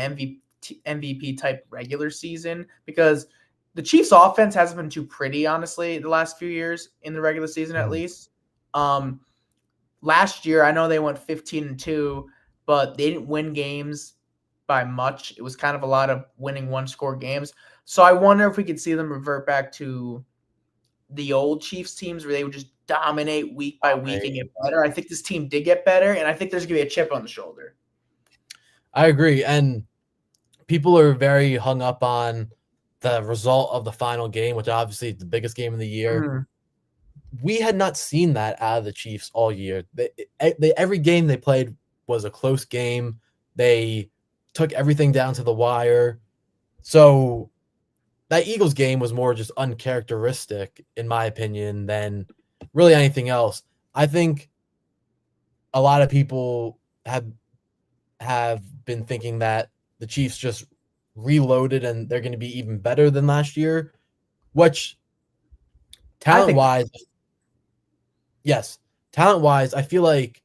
MVP type regular season, because the Chiefs' offense hasn't been too pretty, honestly, the last few years in the regular season at least. Last year, I know they went 15-2, but they didn't win games by much. It was kind of a lot of winning one-score games. So I wonder if we could see them revert back to the old Chiefs teams where they would just dominate week by week and get better. I think this team did get better, and I think there's going to be a chip on the shoulder. I agree. And people are very hung up on the result of the final game, which obviously is the biggest game of the year. Mm-hmm. We had not seen that out of the Chiefs all year. Every game they played was a close game. They took everything down to the wire. So that Eagles game was more just uncharacteristic, in my opinion, than really anything else. I think a lot of people have been thinking that the Chiefs just reloaded and they're going to be even better than last year, which talent-wise, yes, talent-wise, I feel like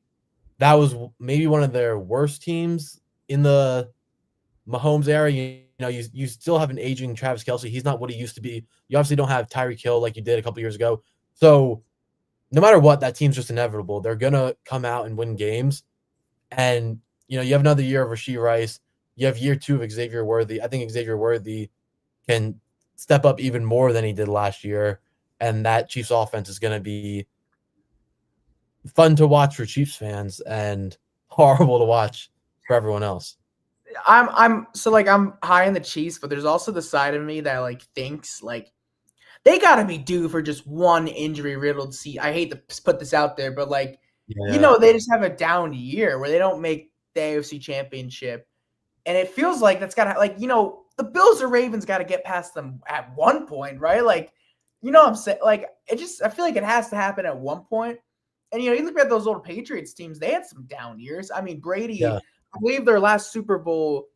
that was maybe one of their worst teams in the Mahomes era. You still have an aging Travis Kelce. He's not what he used to be. You obviously don't have Tyreek Hill like you did a couple years ago. So no matter what, that team's just inevitable. They're going to come out and win games. And, you have another year of Rashee Rice. You have year 2 of Xavier Worthy. I think Xavier Worthy can step up even more than he did last year. And that Chiefs offense is going to be fun to watch for Chiefs fans and horrible to watch for everyone else. I'm high in the Chiefs, but there's also the side of me that thinks they gotta be due for just one injury riddled season. I hate to put this out there, but they just have a down year where they don't make the AFC Championship, and it feels like that's gotta the Bills or Ravens got to get past them at one point, right? What I'm saying? I feel like it has to happen at one point. And you look at those old Patriots teams; they had some down years. I mean, Brady. Yeah. I believe their last Super Bowl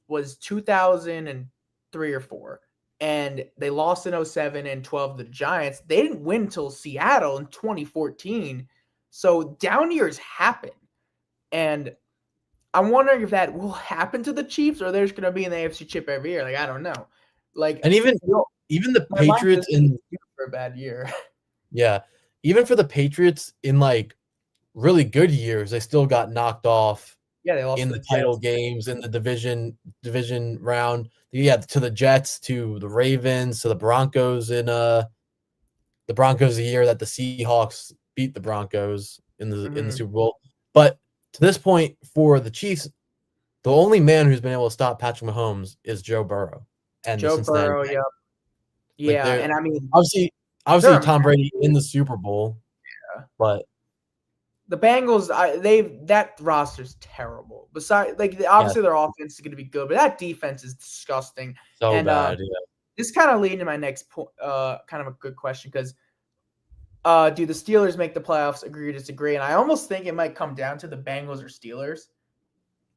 was 2003 or 4, and they lost in 07 and 12 to the Giants. They didn't win until Seattle in 2014. So down years happen. And I'm wondering if that will happen to the Chiefs, or they're just going to be in the AFC chip every year. I don't know. And even the Patriots in for a bad year. Yeah. Even for the Patriots in really good years, they still got knocked off. Yeah, they lost in the title games, in the division round. Yeah, to the Jets, to the Ravens, to the Broncos in the Broncos the year that the Seahawks beat the Broncos in the Super Bowl. But to this point for the Chiefs, the only man who's been able to stop Patrick Mahomes is Joe Burrow and the Cincinnati Bengals. Yeah, and I mean obviously Tom Brady in the Super Bowl. Yeah. But the Bengals, that roster's terrible. Besides, obviously their offense is going to be good, but that defense is disgusting. So bad. This kind of leads to my next point. Kind of a good question, because do the Steelers make the playoffs? Agree or disagree? And I almost think it might come down to the Bengals or Steelers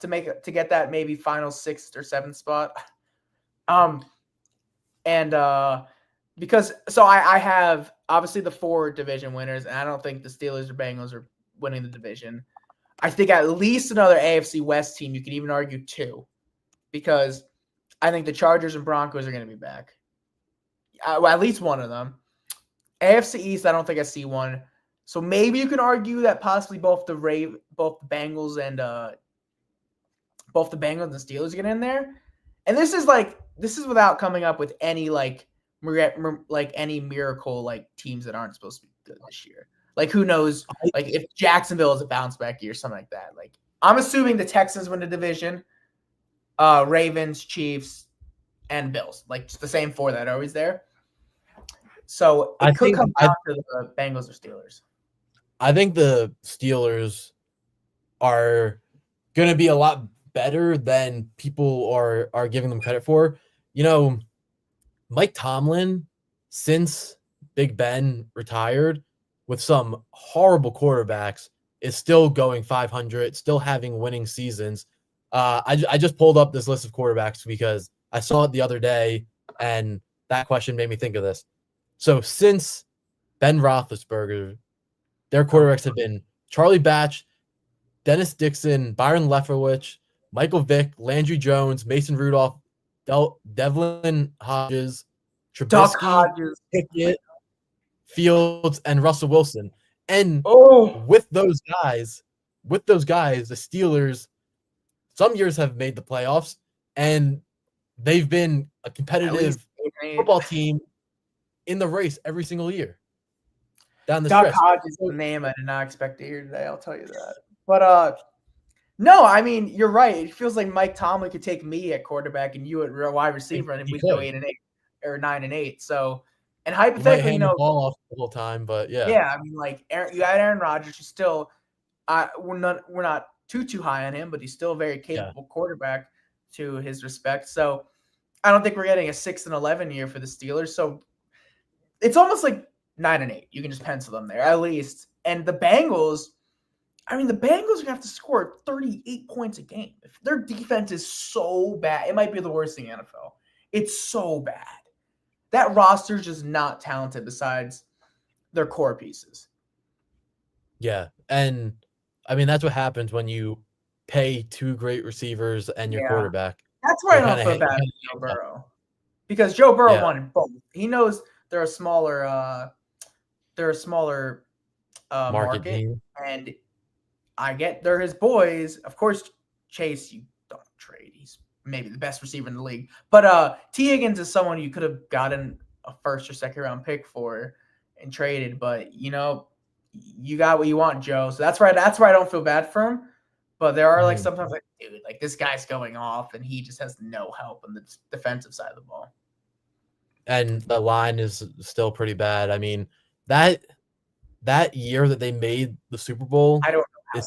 to get that maybe final 6th or 7th spot. Because I have obviously the 4 division winners, and I don't think the Steelers or Bengals are winning the division. I think at least another AFC West team. You could even argue 2, because I think the Chargers and Broncos are going to be back. At least one of them. AFC East, I don't think I see one. So maybe you can argue that possibly both the Bengals and Steelers get in there. And this is without coming up with any any miracle teams that aren't supposed to be good this year. Who knows? If Jacksonville is a bounce back year, something like that. I'm assuming the Texans win the division, Ravens, Chiefs, and Bills. Just the same 4 that are always there. So it could come down to the Bengals or Steelers. I think the Steelers are going to be a lot better than people are giving them credit for. You know, Mike Tomlin, since Big Ben retired, with some horrible quarterbacks, is still going 500, still having winning seasons. I just pulled up this list of quarterbacks because I saw it the other day, and that question made me think of this. So since Ben Roethlisberger, their quarterbacks have been Charlie Batch, Dennis Dixon, Byron Leftwich, Michael Vick, Landry Jones, Mason Rudolph, Devlin Hodges, Duck Trubisky, Hodges. Pickett, Fields, and Russell Wilson. And Oh, with those guys, the Steelers some years have made the playoffs, and they've been a at least competitive football team in the race every single year down the Duck stretch. Hodges is the name I did not expect to hear today. I'll tell you that. But no, I mean you're right. It feels like Mike Tomlin could take me at quarterback and you at wide receiver, and He we'd go could. 8-8 or 9-8. So, and You might hypothetically, hand the ball off the whole time, but yeah. yeah, I mean, like you had Aaron Rodgers, who's still, we're not too high on him, but he's still a very capable quarterback to his respect. So, I don't think we're getting a 6-11 year for the Steelers. So, it's almost like 9-8. You can just pencil them there at least. And the Bengals, I mean, the Bengals are going to have to score 38 points a game. If their defense is so bad, it might be the worst in the NFL. It's so bad. That roster is just not talented besides their core pieces. Yeah. And I mean, that's what happens when you pay two great receivers and your quarterback. That's why I don't feel bad for Joe Burrow. Because Joe Burrow won both. He knows they're a smaller market, and I get they're his boys. Of course, Chase, you don't trade. He's maybe the best receiver in the league. But T. Higgins is someone you could have gotten a first or second round pick for and traded. But you got what you want, Joe. So that's why I don't feel bad for him. But there are like sometimes like, dude, like this guy's going off and he just has no help on the defensive side of the ball. And the line is still pretty bad. I mean, that year that they made the Super Bowl, I don't know how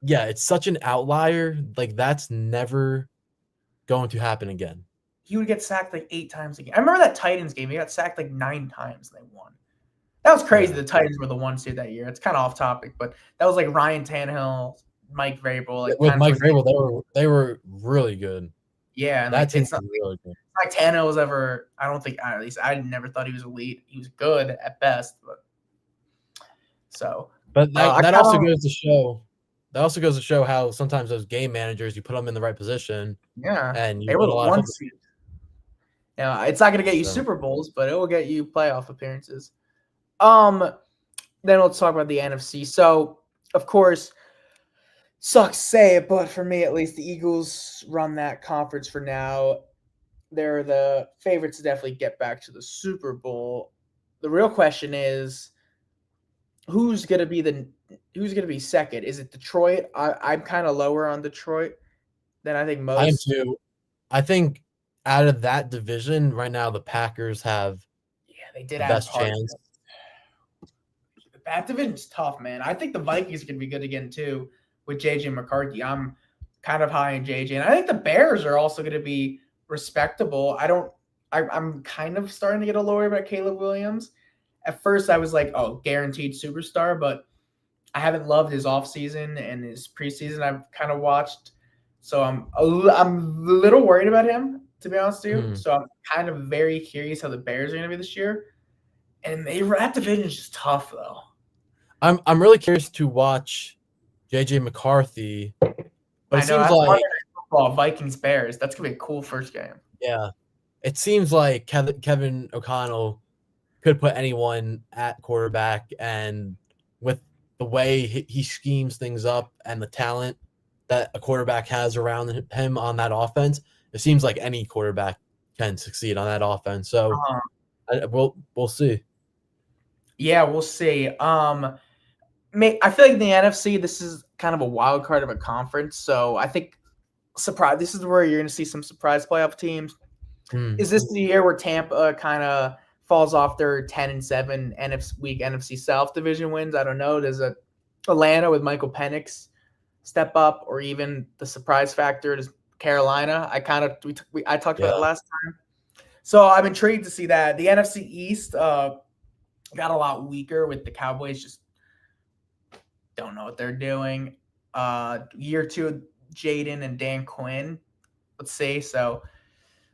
it's such an outlier. Like that's never going to happen again. He would get sacked like 8 times a game. I remember that Titans game. He got sacked like 9 times and they won. That was crazy. Yeah. The Titans were the 1 seed that year. It's kind of off topic, but that was like Ryan Tannehill, Mike Vrabel. Like with Mike Vrabel, they were really good. Yeah, and that team was really good. Mike Tannehill was ever. I don't think, at least I never thought he was elite. He was good at best, but so. But that also goes to show. That also goes to show how sometimes those game managers, you put them in the right position. Yeah, and they were the 1 seed. Yeah, it's not going to get you Super Bowls, but it will get you playoff appearances. Then let's talk about the NFC. So, of course, sucks to say it, but for me at least, the Eagles run that conference for now. They're the favorites to definitely get back to the Super Bowl. The real question is, who's gonna be second? Is it Detroit? I'm kind of lower on Detroit than I think most. I am too. I think out of that division right now, the Packers have they did the best chance. That division's tough, man. I think the Vikings are gonna be good again too with JJ McCarthy. I'm kind of high in JJ, and I think the Bears are also gonna be respectable. I'm kind of starting to get a lower about Caleb Williams. At first, I was like, oh, guaranteed superstar, but I haven't loved his offseason and his preseason I've kind of watched. So I'm a little worried about him, to be honest with you. So I'm kind of very curious how the Bears are going to be this year. And that division is just tough, though. I'm really curious to watch JJ McCarthy. But it seems like football, Vikings Bears. That's gonna be a cool first game. Yeah, it seems like Kevin O'Connell could put anyone at quarterback, and with the way he schemes things up and the talent that a quarterback has around him on that offense, it seems like any quarterback can succeed on that offense. So we'll see. Yeah, we'll see. I feel like in the NFC, this is kind of a wild card of a conference. So I think this is where you're going to see some surprise playoff teams. Is this the year where Tampa kind of falls off their 10-7 NFC South division wins? I don't know. There's Atlanta with Michael Penix step up, or even the surprise factor is Carolina. I talked about Yeah. it last time. So I'm intrigued to see that. The NFC East got a lot weaker with the Cowboys just don't know what they're doing. Year two, Jaden and Dan Quinn. Let's see. So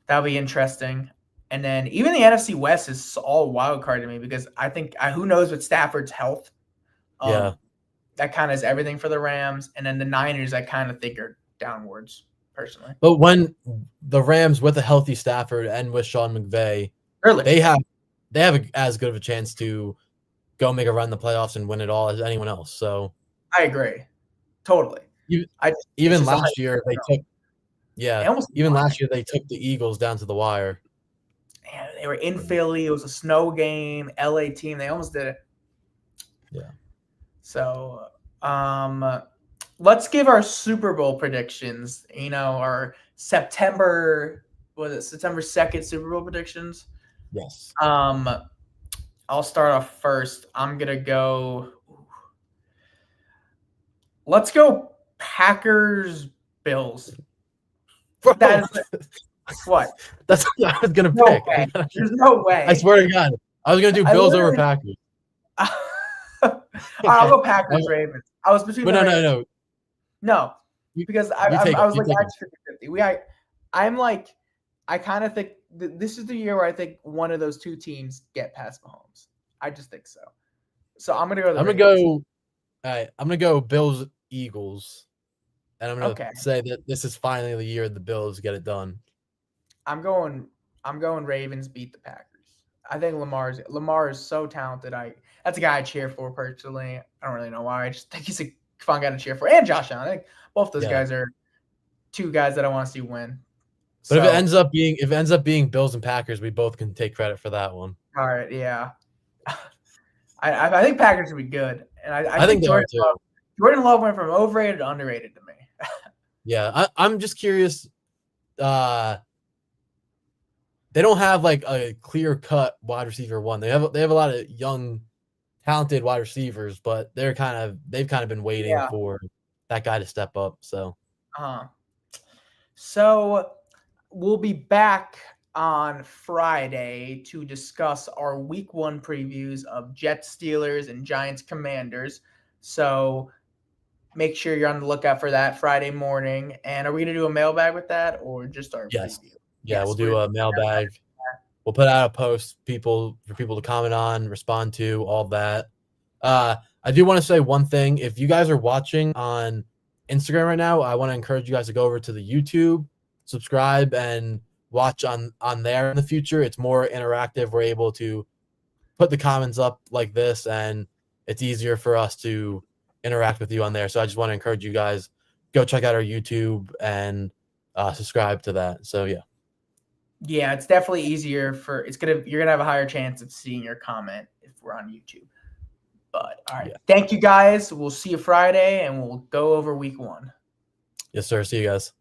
that'll be interesting. And then even the NFC West is all wild card to me because I think who knows with Stafford's health. Yeah. That kind of is everything for the Rams. And then the Niners, I kind of think are downwards personally. But when the Rams with a healthy Stafford and with Sean McVay, Really, they have as good of a chance to go make a run in the playoffs and win it all as anyone else. So I agree, totally. It's even just a last year they took they almost even won. last year they took the Eagles down to the wire. Man, they were in Philly. It was a snow game. LA team. They almost did it. Yeah. So, let's give our Super Bowl predictions. Our September 2nd Super Bowl predictions. Yes. I'll start off first. I'm gonna go. Let's go Packers Bills. Bro, That is what? that's what I was gonna No pick. way. There's no way. I swear to God, I was gonna do Bills over Packers. I'll go Packers Ravens. I was between But the no, Ravens. No, because I was like actually 50-50. I kind of think this is the year where I think one of those two teams get past Mahomes. I just think so. So I'm gonna go. I'm gonna go Bills Eagles, and I'm gonna say that this is finally the year the Bills get it done. I'm going Ravens beat the Packers. I think Lamar is so talented. That's a guy I cheer for personally. I don't really know why. I just think he's a fun guy to cheer for. And Josh Allen. I think both those guys are two guys that I want to see win. But if it ends up being Bills and Packers, we both can take credit for that one. All right, yeah. I think Packers would be good, and I think Jordan Love went from overrated to underrated to me. Yeah, I'm just curious. They don't have like a clear cut wide receiver one. They have a lot of young, talented wide receivers, but they've kind of been waiting for that guy to step up. So, so we'll be back on Friday to discuss our Week 1 previews of Jets, Steelers, and Giants, Commanders. So make sure you're on the lookout for that Friday morning. And are we going to do a mailbag with that or just our preview? Yeah, we'll do a mailbag. We'll put out a post for people to comment on, respond to, all that. I do want to say one thing. If you guys are watching on Instagram right now, I want to encourage you guys to go over to the YouTube, subscribe, and watch on there in the future. It's more interactive. We're able to put the comments up like this, and it's easier for us to interact with you on there. So I just want to encourage you guys, go check out our YouTube and subscribe to that. So yeah, it's definitely easier you're gonna have a higher chance of seeing your comment if we're on YouTube. But all right, Thank you guys. We'll see you Friday, and we'll go over Week 1. Yes, sir. See you guys.